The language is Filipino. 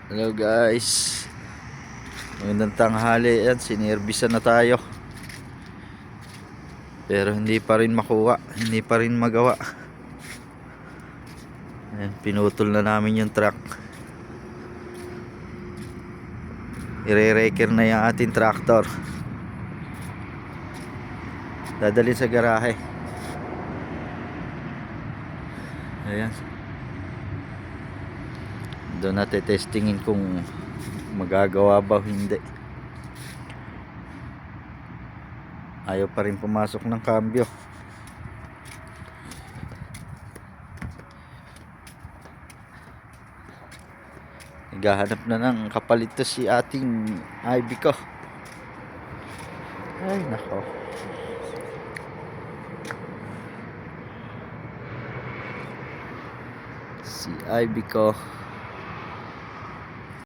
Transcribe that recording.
Hello guys, magandang tanghali. Yan, sinerbisan na tayo pero hindi pa rin makuha, hindi pa rin magawa. Ayan, pinutol na namin yung truck. Ire-reker na yung ating tractor, dadalhin sa garahe. Ayan, doon natin testingin kung magagawa ba o hindi. Ayaw pa rin pumasok ng cambio. Naghahanap na ng kapalit to si ating Ivy ko. Ay nako, si Ivy ko